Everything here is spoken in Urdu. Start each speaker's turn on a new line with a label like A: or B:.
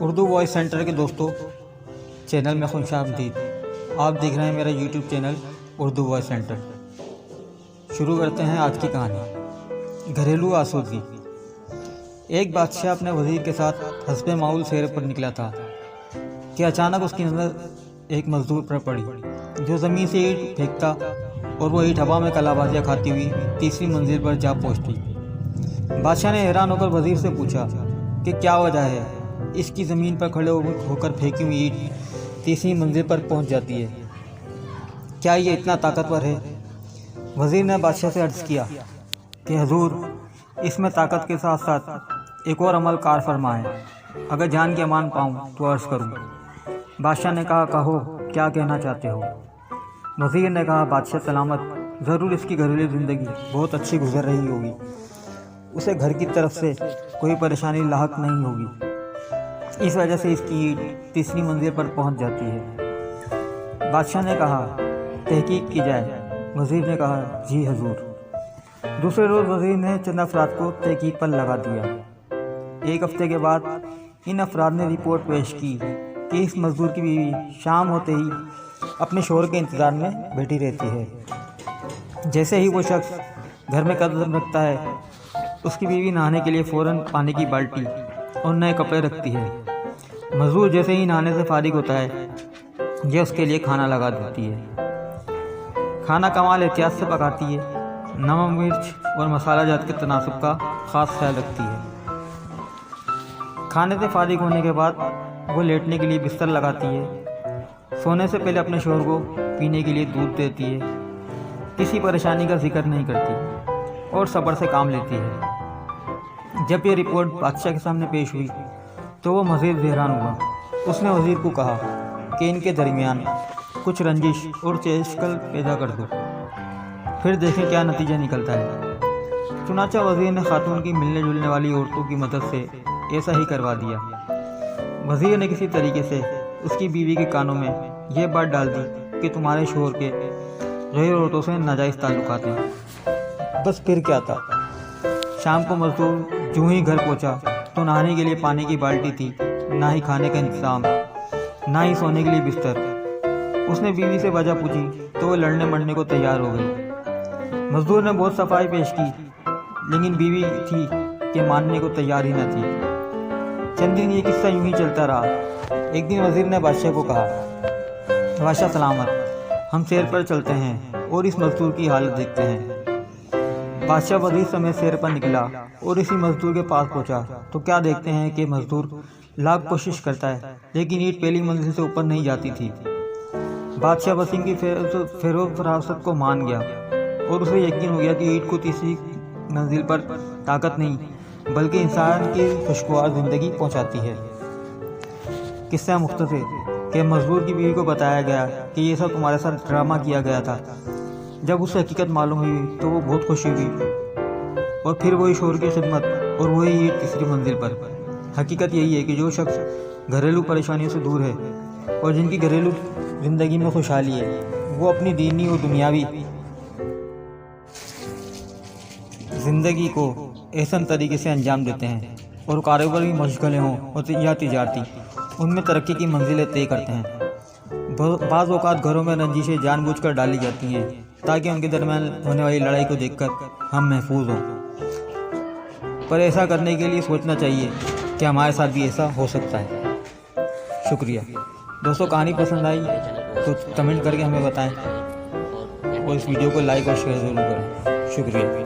A: اردو وائس سینٹر کے دوستوں، چینل میں خوش آمدید۔ آپ دیکھ رہے ہیں میرا YouTube channel Urdu voice centre. شروع کرتے ہیں آج کی کہانی، گھریلو آسودگی۔ ایک بادشاہ اپنے وزیر کے ساتھ حسب معمول سیر پر نکلا تھا کہ اچانک اس کی نظر ایک مزدور پر پڑی جو زمین سے اینٹ پھینکتا اور وہ اینٹ ہوا میں کلا بازیاں کھاتی ہوئی تیسری منزل پر جا پہنچتی۔ بادشاہ نے حیران ہو کر وزیر سے پوچھا کہ کیا وجہ ہے اس کی زمین پر کھڑے ہو کر پھینکی ہوئی اینٹ تیسری منزل پر پہنچ جاتی ہے؟ کیا یہ اتنا طاقتور ہے؟ وزیر نے بادشاہ سے عرض کیا کہ حضور، اس میں طاقت کے ساتھ ساتھ ایک اور عمل کار فرما ہے، اگر جان کی امان پاؤں تو عرض کروں۔ بادشاہ نے کہا، کہو کیا کہنا چاہتے ہو؟ وزیر نے کہا، بادشاہ سلامت، ضرور اس کی گھریلو زندگی بہت اچھی گزر رہی ہوگی، اسے گھر کی طرف سے کوئی پریشانی لاحق نہیں ہوگی، اس وجہ سے اس کی اینٹ تیسری منزل پر پہنچ جاتی ہے۔ بادشاہ نے کہا، تحقیق کی جائے۔ وزیر نے کہا، جی حضور۔ دوسرے روز وزیر نے چند افراد کو تحقیق پر لگا دیا۔ ایک ہفتے کے بعد ان افراد نے رپورٹ پیش کی کہ اس مزدور کی بیوی شام ہوتے ہی اپنے شوہر کے انتظار میں بیٹھی رہتی ہے۔ جیسے ہی وہ شخص گھر میں قدم رکھتا ہے، اس کی بیوی نہانے کے لیے فوراً پانی کی بالٹی اور نئے کپڑے رکھتی ہے۔ مزدور جیسے ہی نہانے سے فارغ ہوتا ہے، یہ اس کے لیے کھانا لگا دیتی ہے۔ کھانا کمال احتیاط سے پکاتی ہے، نمک مرچ اور مسالہ جات کے تناسب کا خاص خیال رکھتی ہے۔ کھانے سے فارغ ہونے کے بعد وہ لیٹنے کے لیے بستر لگاتی ہے۔ سونے سے پہلے اپنے شوہر کو پینے کے لیے دودھ دیتی ہے، کسی پریشانی کا ذکر نہیں کرتی اور صبر سے کام لیتی ہے۔ جب یہ رپورٹ بادشاہ کے سامنے پیش ہوئی تو وہ مزید حیران ہوا۔ اس نے وزیر کو کہا کہ ان کے درمیان کچھ رنجش اور چہل پیدا کر دو، پھر دیکھیں کیا نتیجہ نکلتا ہے۔ چنانچہ وزیر نے خاتون کی ملنے جلنے والی عورتوں کی مدد سے ایسا ہی کروا دیا۔ وزیر نے کسی طریقے سے اس کی بیوی کے کانوں میں یہ بات ڈال دی کہ تمہارے شوہر کے غیر عورتوں سے ناجائز تعلقات ہیں۔ بس پھر کیا تھا، شام کو مزدور جو ہی گھر پہنچا تو نہانے کے لیے پانی کی بالٹی تھی، نہ ہی کھانے کا انتظام، نہ ہی سونے کے لیے بستر۔ اس نے بیوی سے وجہ پوچھی تو وہ لڑنے مرنے کو تیار ہو گئی۔ مزدور نے بہت صفائی پیش کی، لیکن بیوی تھی کہ ماننے کو تیار ہی نہ تھی۔ چند دن یہ قصہ یوں ہی چلتا رہا۔ ایک دن وزیر نے بادشاہ کو کہا، بادشاہ سلامت، ہم سیر پر چلتے ہیں اور اس مزدور کی حالت دیکھتے ہیں۔ بادشاہ وزیر سمیت سیر پر نکلا اور اسی مزدور کے پاس پہنچا تو کیا دیکھتے ہیں کہ مزدور لاکھ کوشش کرتا ہے لیکن اینٹ پہلی منزل سے اوپر نہیں جاتی تھی۔ بادشاہ وسیم کی فیروز فراست کو مان گیا اور اسے یقین ہو گیا کہ اینٹ کو تیسری منزل پر طاقت نہیں بلکہ انسان کی خوشگوار زندگی پہنچاتی ہے۔ قصہ مختصر کہ مزدور کی بیوی کو بتایا گیا کہ یہ سب تمہارے ساتھ ڈرامہ کیا گیا تھا۔ جب اسے حقیقت معلوم ہوئی تو وہ بہت خوشی ہوئی اور پھر وہی شوہر کی خدمت اور وہی اینٹ تیسری منزل پر۔ حقیقت یہی ہے کہ جو شخص گھریلو پریشانیوں سے دور ہے اور جن کی گھریلو زندگی میں خوشحالی ہے، وہ اپنی دینی اور دنیاوی زندگی کو احسن طریقے سے انجام دیتے ہیں اور کاروباری مشغلے ہوں یا تجارتی، ان میں ترقی کی منزلیں طے کرتے ہیں۔ بعض اوقات گھروں میں رنجشیں جان بوجھ کر ڈالی جاتی ہیں تاکہ ان کے درمیان ہونے والی لڑائی کو دیکھ کر ہم محفوظ ہوں، پر ایسا کرنے کے لیے سوچنا چاہیے کہ ہمارے ساتھ بھی ایسا ہو سکتا ہے۔ شکریہ دوستوں، کہانی پسند آئی تو کمنٹ کر کے ہمیں بتائیں اور اس ویڈیو کو لائک اور شیئر ضرور کریں۔ شکریہ۔